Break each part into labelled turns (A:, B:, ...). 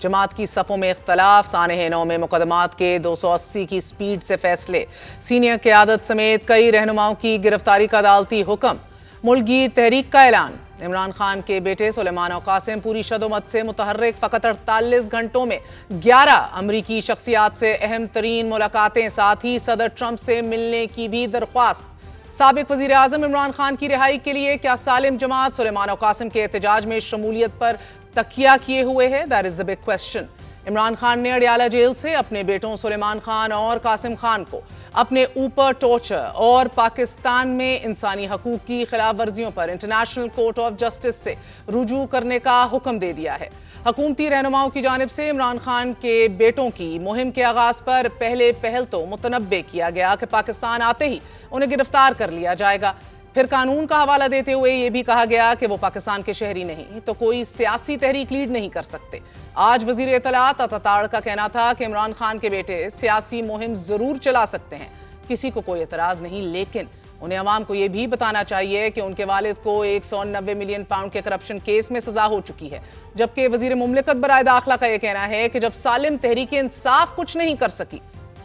A: जमात की सफ़ों में इख्तलाफ, सानहे-9 में मुकदमात के 280 की स्पीड से फैसले, सीनियर क़यादत समेत कई रहनुमाओं की गिरफ्तारी का अदालती हुक्म, मुल्कगीर तहरीक का ऐलान। इमरान खान के बेटे सुलेमान और कासिम पूरी शदोमत से मुतहर्रिक, फ़कत 48 घंटों में 11 अमरीकी शख्सियात से अहम तरीन मुलाकातें, साथ ही सदर ट्रंप से मिलने की भी दरख्वास्त। साबिक वज़ीर आज़म इमरान खान की रिहाई के लिए क्या सालिम जमात सुलेमान और कासिम के एहतजाज में शमूलियत पर तकिया किए हुए है? That is the big question. Imran Khan ने अडियाला जेल से अपने बेटों सुलेमान खान और कासिम खान को अपने ऊपर टॉर्चर और पाकिस्तान में इंसानी हकूक की खिलाफ वर्जियों पर इंटरनेशनल कोर्ट ऑफ जस्टिस से रुजू करने का हुक्म दे दिया है। हुकूमती रहनुमाओं की जानिब से इमरान खान के बेटों की मुहिम के आगाज पर पहल तो मुतनब्बे किया गया कि पाकिस्तान आते ही उन्हें गिरफ्तार कर लिया जाएगा। फिर कानून का हवाला देते हुए यह भी कहा गया कि वो पाकिस्तान के शहरी नहीं तो कोई सियासी तहरीक लीड नहीं कर सकते। आज वजीर इत्तलात अताताड़ का कहना था कि इमरान खान के बेटे सियासी मुहिम जरूर चला सकते हैं, किसी को कोई एतराज नहीं, लेकिन उन्हें अवाम को यह भी बताना चाहिए कि उनके वालिद को 190 मिलियन पाउंड के करप्शन केस में सजा हो चुकी है, जबकि वजीर मुमलिकत बराए दाखिला का यह कहना है कि जब सालिम तहरीक इंसाफ कुछ नहीं कर सकी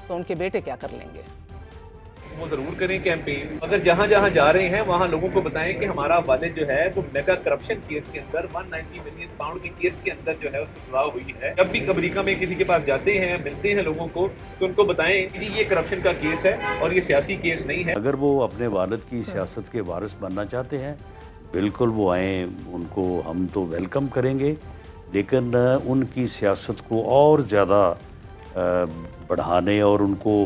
A: तो उनके बेटे क्या कर लेंगे।
B: वो जरूर करें कैंपेन, अगर जहां जहां जा रहे हैं वहां लोगों को बताएं कि हमारा वालिद जो है वो मेगा करप्शन केस के अंदर 190 मिलियन पाउंड के केस के अंदर जो है उसको सजा हुई है। जब भी अमेरिका में किसी के पास जाते हैं, मिलते हैं लोगों को, तो उनको बताएं कि ये करप्शन का केस है और ये सियासी केस नहीं है।
C: अगर वो अपने वालिद की सियासत के वारिस बनना चाहते हैं, बिल्कुल वो आएँ, उनको हम तो वेलकम करेंगे, लेकिन उनकी सियासत को और ज़्यादा बढ़ाने और उनको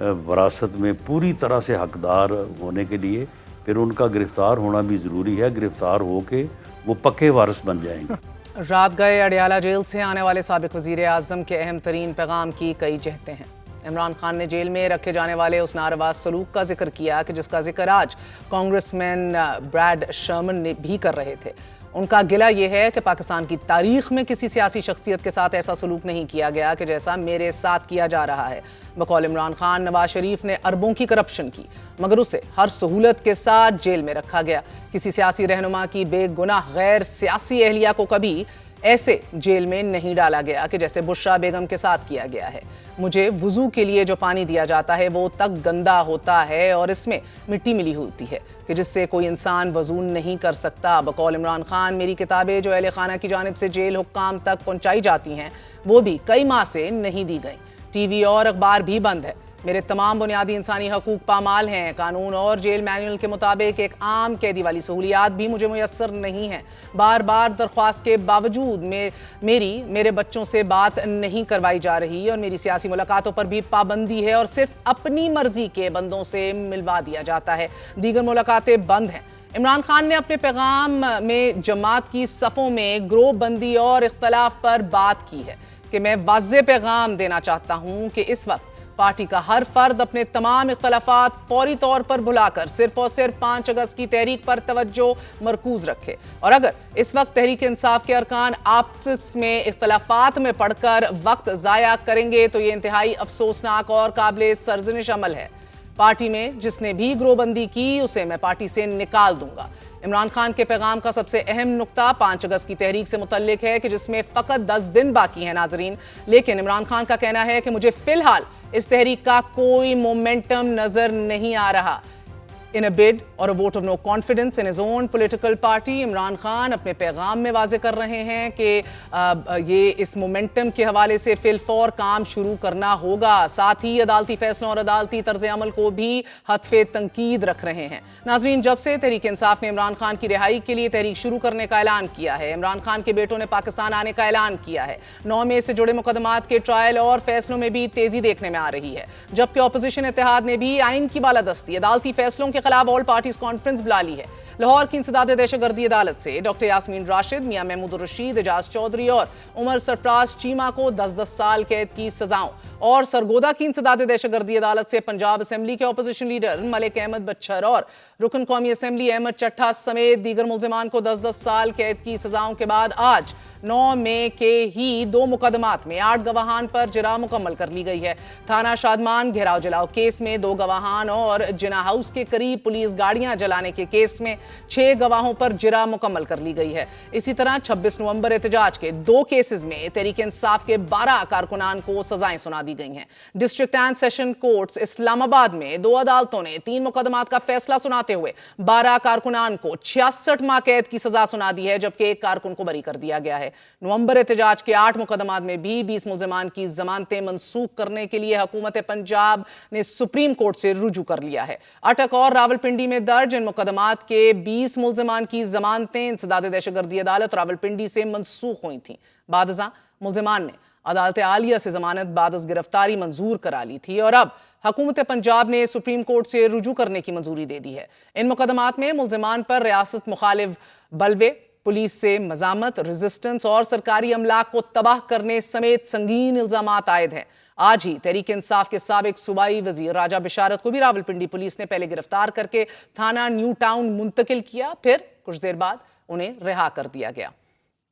C: वरासत में पूरी तरह से हकदार होने के लिए फिर उनका गिरफ्तार होना भी ज़रूरी है। गिरफ्तार होके वो पक्के वारिस बन जाएंगे।
A: रात गए अडियाला जेल से आने वाले साबिक वज़ीर आज़म के अहम तरीन पैगाम की कई जहतें हैं। इमरान खान ने जेल में रखे जाने वाले उस नारवा सलूक का जिक्र किया कि जिसका जिक्र आज कांग्रेसमैन ब्रैड शर्मन ने भी कर रहे थे। उनका गिला यह है कि पाकिस्तान की तारीख में किसी सियासी शख्सियत के साथ ऐसा सलूक नहीं किया गया कि जैसा मेरे साथ किया जा रहा है। बकौल इमरान खान, नवाज शरीफ ने अरबों की करप्शन की, मगर उसे हर सहूलत के साथ जेल में रखा गया। किसी सियासी रहनुमा की बेगुनाह गैर सियासी अहलिया को कभी ऐसे जेल में नहीं डाला गया कि जैसे बुशरा बेगम के साथ किया गया है। मुझे वुजू के लिए जो पानी दिया जाता है वो तक गंदा होता है और इसमें मिट्टी मिली होती है कि जिससे कोई इंसान वजू नहीं कर सकता। बकौल इमरान खान, मेरी किताबें जो अहले खाना की जानिब से जेल हुक्काम तक पहुंचाई जाती हैं वो भी कई माह से नहीं दी गई। टीवी और अखबार भी बंद है। मेरे तमाम बुनियादी इंसानी हकूक पामाल हैं। कानून और जेल मैनुअल के मुताबिक एक आम कैदी वाली सहूलियात भी मुझे मुयस्सर नहीं है। बार बार दरख्वास्त के बावजूद मेरे बच्चों से बात नहीं करवाई जा रही और मेरी सियासी मुलाकातों पर भी पाबंदी है और सिर्फ अपनी मर्जी के बंदों से मिलवा दिया जाता है। दीगर मुलाकातें बंद हैं। इमरान खान ने अपने पैगाम में जमात की सफ़ों में ग्रोह बंदी और इख्तलाफ पर बात की है कि मैं वाज़ेह पैगाम देना चाहता हूँ कि इस वक्त पार्टी का हर फर्द अपने तमाम इख्तलाफात फौरी तौर पर भुलाकर सिर्फ और सिर्फ 5 अगस्त की तहरीक पर तवज्जो मरकूज रखे। और अगर इस वक्त तहरीक इंसाफ के अरकान आपस में इख्तलाफात में पढ़कर वक्त ज़ाया करेंगे तो ये इंतहाई अफसोसनाक और काबिल सरजनिश अमल है। पार्टी में जिसने भी ग्रोहबंदी की उसे मैं पार्टी से निकाल दूंगा। इमरान खान के पैगाम का सबसे अहम नुक्ता 5 अगस्त की तहरीक से मुतल्लिक है कि जिसमें फ़कत 10 दिन बाकी हैं नाजरीन, लेकिन इमरान खान का कहना है कि मुझे फ़िलहाल इस तहरीक का कोई मोमेंटम नजर नहीं आ रहा। इन अ बिड और a vote of no confidence in his own political party, Imran Khan अपने पैगाम में वाजे कर रहे हैं कि ये इस मोमेंटम के हवाले से फिलफौर काम शुरू करना होगा। साथ ही अदालती फैसलों और अदालती तर्ज अमल को भी हतफ़े तंकीद रख रहे हैं। नाजरीन, जब से तहरीक इंसाफ ने इमरान खान की रिहाई के लिए तहरीक शुरू करने का ऐलान किया है, इमरान खान के बेटों ने पाकिस्तान आने का ऐलान किया है, 9 मई से जुड़े मुकदमात के ट्रायल और फैसलों में भी तेजी देखने में आ रही है, जबकि अपोजिशन इत्तेहाद ने भी आइन की बालादस्ती अदालती फैसलों के खिलाफ ऑल पार्टीज कॉन्फ्रेंस बुला ली है। लाहौर की इंसदाद दहशतगर्दी अदालत से डॉक्टर यास्मीन राशिद, मियां महमूद रशीद, एजाज चौधरी और उमर सरफराज चीमा को 10-10 साल कैद की सजाओं और सरगोदा की इंसदाद दहशतगर्दी अदालत से पंजाब असेंबली के अपोजिशन लीडर मलिक अहमद बच्चर और रुकन कौमी असेंबली अहमद चट्टा समेत दीगर मुल्जिमान को 10-10 साल कैद की सजाओं के बाद आज 9 मई के ही 2 मुकदमात में 8 गवाहान पर जिरा मुकम्मल कर ली गई है। थाना शादमान घेराव जलाओ केस में 2 गवाहान और जिना हाउस के करीब पुलिस गाड़ियां जलाने के केस में 6 गवाहों पर जिरा मुकम्मल कर ली गई है। इसी तरह 26 नवंबर एहतजाज के 2 केसेस में तहरीक इंसाफ के 12 कारकुनान को सजाएं सुना दी गई हैं। District and session courts Islamabad में 2 अदालतों ने 3 मुकदमात का फैसला सुनाते हुए 12 कारकुनान को 66 माह कैद की सजा सुना दी है, जबकि 1 कारकुन को बरी कर दिया गया है। नवंबर एहतजाज के 8 मुकदमात में भी 20 मुल्जिमान की जमानतें मंसूख करने के लिए हुकूमत पंजाब ने सुप्रीम कोर्ट से रुजू कर लिया है। अटक और रावलपिंडी में दर्ज इन मुकदमात के 20 मुल्जिमान की जमानतें इंसदाद दहशतगर्दी अदालत रावलपिंडी से मंसूख हुई थी। बादज़ा मुल्जिमान ने अदालत आलिया से जमानत बादस गिरफ्तारी मंजूर करा ली थी और अब हुकूमत पंजाब ने सुप्रीम कोर्ट से रुजू करने की मंजूरी दे दी है। इन मुकदमात में मुल्जिमान पर रियासत मुखालिफ बलवे, पुलिस से मजामत, रेजिस्टेंस और सरकारी अमलाक को तबाह करने समेत संगीन इल्जामात आयद हैं। आज ही तहरीक इंसाफ के साबिक सूबाई वजीर राजा बिशारत को भी रावलपिंडी पुलिस ने पहले गिरफ्तार करके थाना न्यू टाउन मुंतकिल किया, फिर कुछ देर बाद उन्हें रिहा कर दिया गया।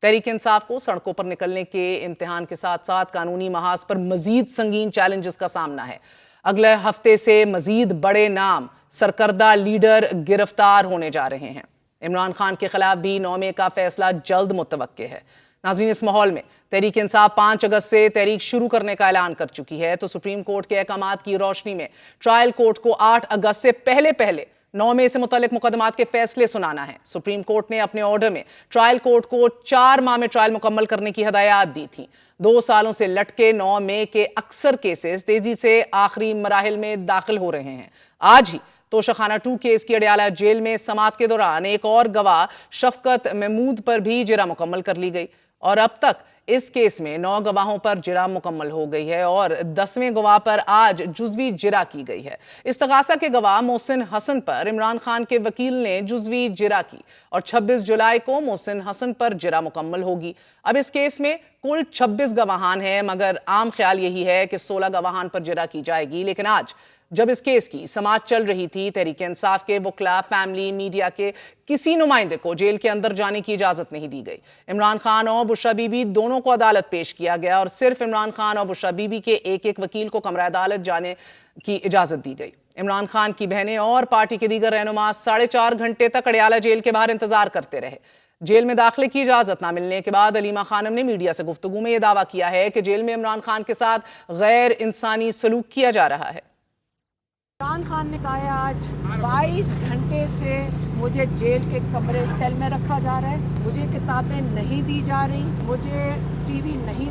A: तहरीक इंसाफ को सड़कों पर निकलने के इम्तिहान के साथ साथ कानूनी महाज पर मजीद संगीन चैलेंजेस का सामना है। अगले हफ्ते से मजीद बड़े नाम, सरकर्दा लीडर गिरफ्तार होने जा रहे हैं। इमरान खान के खिलाफ भी 9 मई का फैसला जल्द मुतवक्के है। नाज़रीन, इस माहौल में तहरीक इंसाफ 5 अगस्त से तहरीक शुरू करने का ऐलान कर चुकी है, तो सुप्रीम कोर्ट के अहकामात की रोशनी में ट्रायल कोर्ट को 8 अगस्त से पहले 9 मई से मुतल्लिक मुकदमात के फैसले सुनाना है। सुप्रीम कोर्ट ने अपने ऑर्डर में ट्रायल कोर्ट को 4 माह में ट्रायल मुकम्मल करने की हदायत दी थी। 2 सालों से लटके 9 मई के अक्सर केसेस तेजी से आखिरी मराहिल में दाखिल हो रहे हैं। आज ही तोशाखाना 2 केस की अडयाला जेल में समात के दौरान एक और गवाह शफकत महमूद पर भी जिरा मुकम्मल कर ली गई और अब तक इस केस में 9 गवाहों पर जिरा मुकम्मल हो गई है और 10वें गवाह पर आज जुज़वी जिरा की गई है। इस्तगासा के गवाह मोहसिन हसन पर इमरान खान के वकील ने जुज़वी जिरा की और 26 जुलाई को मोहसिन हसन पर जिरा मुकम्मल होगी। अब इस केस में कुल 26 गवाहान हैं, मगर आम ख्याल यही है कि 16 गवाहान पर जिरा की जाएगी। लेकिन आज जब इस केस की समाअत चल रही थी, तहरीक इंसाफ के वकला, फैमिली, मीडिया के किसी नुमाइंदे को जेल के अंदर जाने की इजाजत नहीं दी गई। इमरान खान और बुशरा बीबी दोनों को अदालत पेश किया गया और सिर्फ इमरान खान और बुशरा बीबी के एक वकील को कमरा अदालत जाने की इजाजत दी गई। इमरान खान की बहनें और पार्टी के दीगर रहनुमा 4.5 घंटे तक अडयाला जेल के बाहर इंतजार करते रहे। जेल में दाखिले की इजाजत ना मिलने के बाद अलीमा खानम ने मीडिया से गुफ्तगू में यह दावा किया है कि जेल में इमरान खान के साथ गैर इंसानी सलूक किया जा रहा है।
D: इमरान खान ने कहा आज 22 घंटे से मुझे जेल के कमरे सेल में रखा जा रहा है, मुझे किताबें नहीं दी जा रही, मुझे टीवी नहीं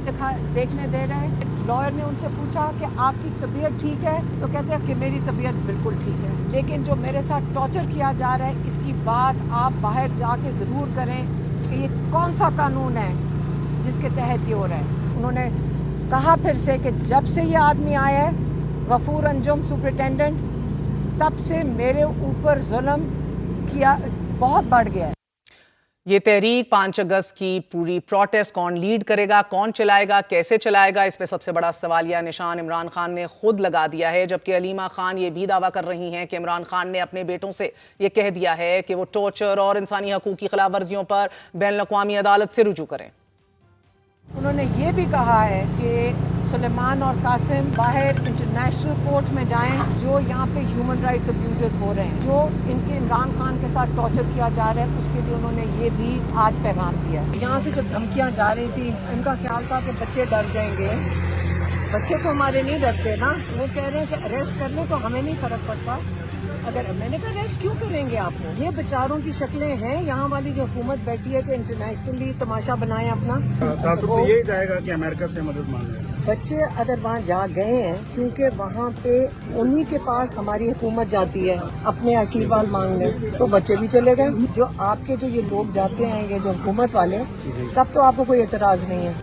D: देखने दे रहे। लॉयर ने उनसे पूछा कि आपकी तबीयत ठीक है, तो कहते हैं कि मेरी तबीयत बिल्कुल ठीक है, लेकिन जो मेरे साथ टॉर्चर किया जा रहा है इसकी बात आप बाहर जाके ज़रूर करें कि ये कौन सा कानून है जिसके तहत ये हो रहा है। उन्होंने कहा फिर से कि जब से ये आदमी आया है गफूर अंजुम सुपरिटेंडेंट, तब से मेरे ऊपर जुल्म किया बहुत बढ़ गया है।
A: ये तहरीक 5 अगस्त की पूरी प्रोटेस्ट कौन लीड करेगा, कौन चलाएगा, कैसे चलाएगा, इस पे सबसे बड़ा सवालिया निशान इमरान खान ने खुद लगा दिया है। जबकि अलीमा खान ये भी दावा कर रही हैं कि इमरान खान ने अपने बेटों से ये कह दिया है कि वो टॉर्चर और इंसानी हकूक़ की खिलाफ वर्जियों पर बैनुल-अक़वामी अदालत से रुजू करें।
D: उन्होंने ये भी कहा है कि सुलेमान और कासिम बाहर इंटरनेशनल कोर्ट में जाएं, जो यहाँ पे ह्यूमन राइट्स अब्यूजेस हो रहे हैं, जो इनके इमरान खान के साथ टॉर्चर किया जा रहा है, उसके लिए उन्होंने ये भी आज पैगाम दिया। यहाँ से जो धमकियाँ जा रही थी, इनका ख्याल था कि बच्चे डर जाएंगे। बच्चे तो हमारे नहीं डरते ना, वो कह रहे हैं कि अरेस्ट कर लें तो हमें नहीं फर्क पड़ता। अगर मैंने कहा अरेस्ट क्यों करेंगे आपको, ये बेचारों की शक्लें हैं। यहाँ वाली जो हुकूमत बैठी है कि इंटरनेशनली तमाशा बनाए अपना,
E: तो यही जाएगा कि अमेरिका से मदद मांगे।
D: बच्चे अगर वहाँ जा गए हैं, क्योंकि वहाँ पे उन्हीं के पास हमारी हुकूमत जाती है अपने आशीर्वाद मांगने, तो बच्चे भी चले गए। जो आपके जो ये लोग जाते हैं, ये जो हुकूमत वाले, तब तो आपको कोई एतराज नहीं है।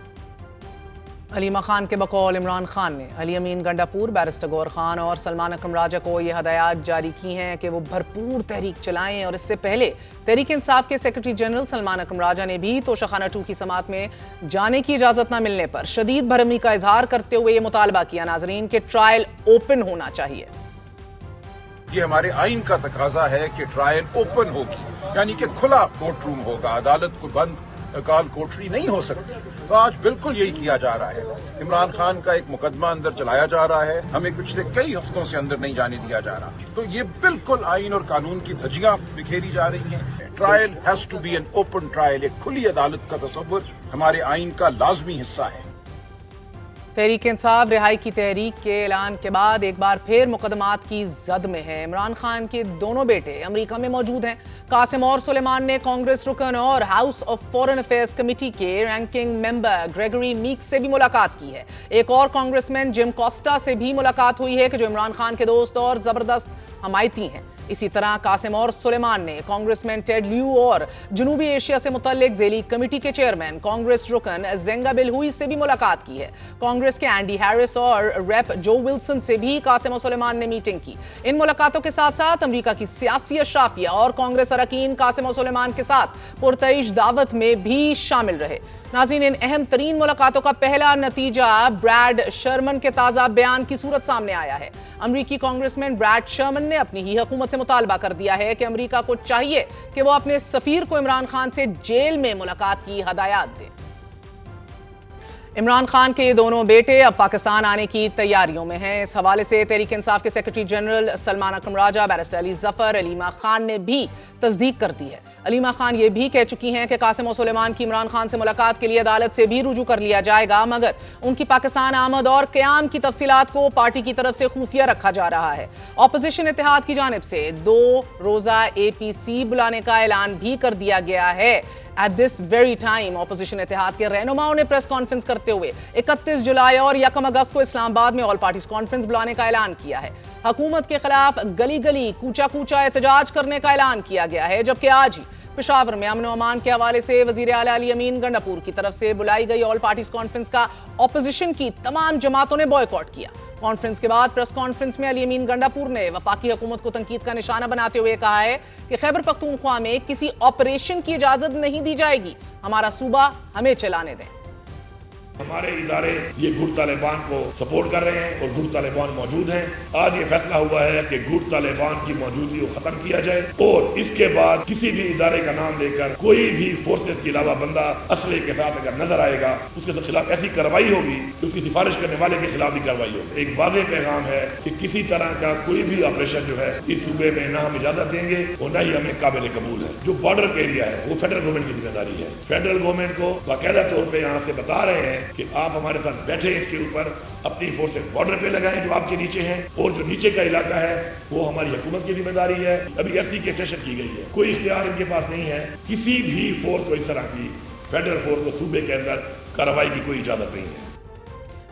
A: अलीमा खान के बकौल इमरान खान ने अली अमीन गंडापुर, बैरिस्टर गौहर खान और सलमान अकरम राजा को ये हदायत जारी की हैं कि वो भरपूर तहरीक चलाएं। और इससे पहले तहरीक इंसाफ के सेक्रेटरी जनरल सलमान अकरम राजा ने भी तोशाखाना 2 की समात में जाने की इजाजत न मिलने पर शदीद भरमी का इजहार करते हुए ये मुतालबा किया नाजरीन के ट्रायल ओपन होना चाहिए।
F: ये हमारे आइन का तकाजा है कि ट्रायल ओपन होगी, यानी कि खुला कोर्ट रूम होगा, अदालत को बंद काल कोठरी नहीं हो सकती। तो आज बिल्कुल यही किया जा रहा है। इमरान खान का एक मुकदमा अंदर चलाया जा रहा है, हमें पिछले कई हफ्तों से अंदर नहीं जाने दिया जा रहा। तो ये बिल्कुल आइन और कानून की धज्जियां बिखेरी जा रही हैं। Trial has to be an open trial. एक खुली अदालत का तसव्वुर हमारे आइन का लाजमी हिस्सा है।
A: तहरीक इंसाफ रिहाई की तहरीक के ऐलान के बाद एक बार फिर मुकदमात की जद में है। इमरान खान के दोनों बेटे अमेरिका में मौजूद हैं। कासिम और सुलेमान ने कांग्रेस रुकन और house of foreign affairs committee के रैंकिंग मेंबर ग्रेगरी मीक्स से भी मुलाकात की है। एक और कांग्रेसमैन जिम कोस्टा से भी मुलाकात हुई है कि जो इमरान खान के दोस्त और जबरदस्त हमायती हैं। इसी तरह कासिम और सुलेमान ने कांग्रेसमैन टेड ल्यू और जनूबी एशिया से मुतल्लिक ज़ेली कमेटी के चेयरमैन कांग्रेस रुकन ज़ेंगा बिलहुई से भी मुलाकात की है। कांग्रेस के एंडी हैरिस और रेप जो विल्सन से भी कासिम और सुलेमान ने मीटिंग की। इन मुलाकातों के साथ साथ अमेरिका की सियासी अशराफिया और कांग्रेस अरकान कासिम और सुलेमान के साथ पुरतइश दावत में भी शामिल रहे। नाज़रीन, इन अहम तरीन मुलाकातों का पहला नतीजा ब्रैड शर्मन के ताज़ा बयान की सूरत सामने आया है। अमरीकी कांग्रेसमैन ब्रैड शर्मन ने अपनी ही हुकूमत से मुतालबा कर दिया है कि अमरीका को चाहिए कि वो अपने सफीर को इमरान खान से जेल में मुलाकात की हदायत दे। इमरान खान के ये दोनों बेटे अब पाकिस्तान आने की तैयारियों में हैं। इस हवाले से तहरीक इंसाफ के सेक्रेटरी जनरल सलमान अकरम राजा, बैरिस्टर अली जफर, अलीमा खान ने भी तस्दीक कर दी है। अलीमा खान ये भी कह चुकी हैं कि कासिम और सुलेमान की इमरान खान से मुलाकात के लिए अदालत से भी रुजू कर लिया जाएगा, मगर उनकी पाकिस्तान आमद और क़याम की तफसीलात को पार्टी की तरफ से खुफिया रखा जा रहा है। ऑपोजिशन इत्तेहाद की जानिब से 2 रोज़ा APC बुलाने का ऐलान भी कर दिया गया है। At this very time opposition इत्तेहाद के रहनुमाओं ने प्रेस कॉन्फ्रेंस करते हुए 31 जुलाई और 1 अगस्त को इस्लामाबाद में ऑल पार्टीज कॉन्फ्रेंस बुलाने का ऐलान किया है। हुकूमत के खिलाफ गली गली कूचा कूचा एहतजाज करने का ऐलान किया गया है, जबकि आज ही पेशावर में अमन अमान के हवाले से वजीर आला अली अमीन गंडापुर की तरफ से बुलाई गई ऑल पार्टीज कॉन्फ्रेंस का ऑपोजिशन की तमाम जमातों ने बॉयकॉट किया। कॉन्फ्रेंस के बाद प्रेस कॉन्फ्रेंस में अली अमीन गंडापुर ने वफाकी हुकूमत को तनकीद का निशाना बनाते हुए कहा है कि खैबर पख्तूनख्वा में किसी ऑपरेशन की इजाजत नहीं दी जाएगी, हमारा सूबा हमें चलाने दें।
G: हमारे इदारे ये गुट तालिबान को सपोर्ट कर रहे हैं और गुट तालिबान मौजूद हैं। आज ये फैसला हुआ है कि गुट तालिबान की मौजूदगी को खत्म किया जाए और इसके बाद किसी भी इदारे का नाम लेकर कोई भी फोर्सेस के अलावा बंदा असले के साथ अगर नजर आएगा उसके खिलाफ ऐसी कार्रवाई होगी कि उसकी सिफारिश करने वाले के खिलाफ भी कार्रवाई होगी। एक वाज़ेह पैगाम है कि किसी तरह का कोई भी ऑपरेशन जो है इस सूबे में ना हम इजाजत देंगे और न ही हमें काबिल कबूल है। जो बॉर्डर का एरिया है वो फेडरल गवर्नमेंट की जिम्मेदारी है। फेडरल गवर्नमेंट को बाकायदा तौर पर यहाँ से बता रहे हैं कि आप हमारे साथ बैठे, इसके ऊपर अपनी फोर्सेस बॉर्डर पे लगाएं जो आपके नीचे हैं, और जो नीचे का इलाका है वो हमारी हुकूमत की जिम्मेदारी है। अभी ऐसी की सेशन की गई है, कोई इख्तियार इनके पास नहीं है किसी भी फोर्स को इस तरह की फेडरल फोर्स को सूबे के अंदर कार्रवाई की कोई इजाजत नहीं है।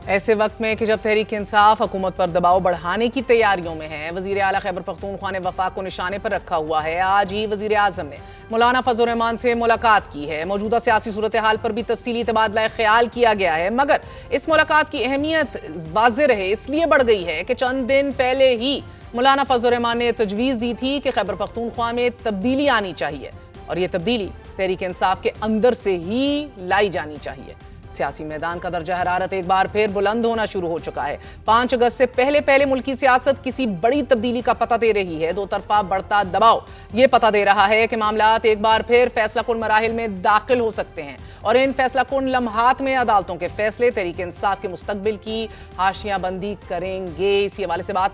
A: ऐसे वक्त में कि जब तहरीक इंसाफ हुकूमत पर दबाव बढ़ाने की तैयारियों में है, वजीर आला खैबर पख्तूनख्वा ने वफाक को निशाने पर रखा हुआ है। आज ही वजीर आजम ने मौलाना फजल रहमान से मुलाकात की है। मौजूदा सियासी सूरत हाल पर भी तफसीली तबादला ख्याल किया गया है, मगर इस मुलाकात की अहमियत वाज़ेह रहे इसलिए बढ़ गई है कि चंद दिन पहले ही मौलाना फजल रहमान ने तजवीज़ दी थी कि खैबर पख्तूनख्वा में तब्दीली आनी चाहिए और ये तब्दीली तहरीक इंसाफ के अंदर से ही लाई जानी चाहिए। सियासी मैदान का दर्जा हरारत एक बार फिर बुलंद होना शुरू हो चुका है। 5 अगस्त से पहले मुल्की सियासत किसी बड़ी तब्दीली का पता दे रही है। दो तरफा बढ़ता दबाव ये पता दे रहा है कि मामलात एक बार फिर फैसला कुन मराहिल में दाखिल हो सकते हैं और इन फैसला कुन लम्हात में अदालतों के फैसले तहरीक इंसाफ के मुस्तकबिल की हाशियाबंदी करेंगे। इसी हवाले से बात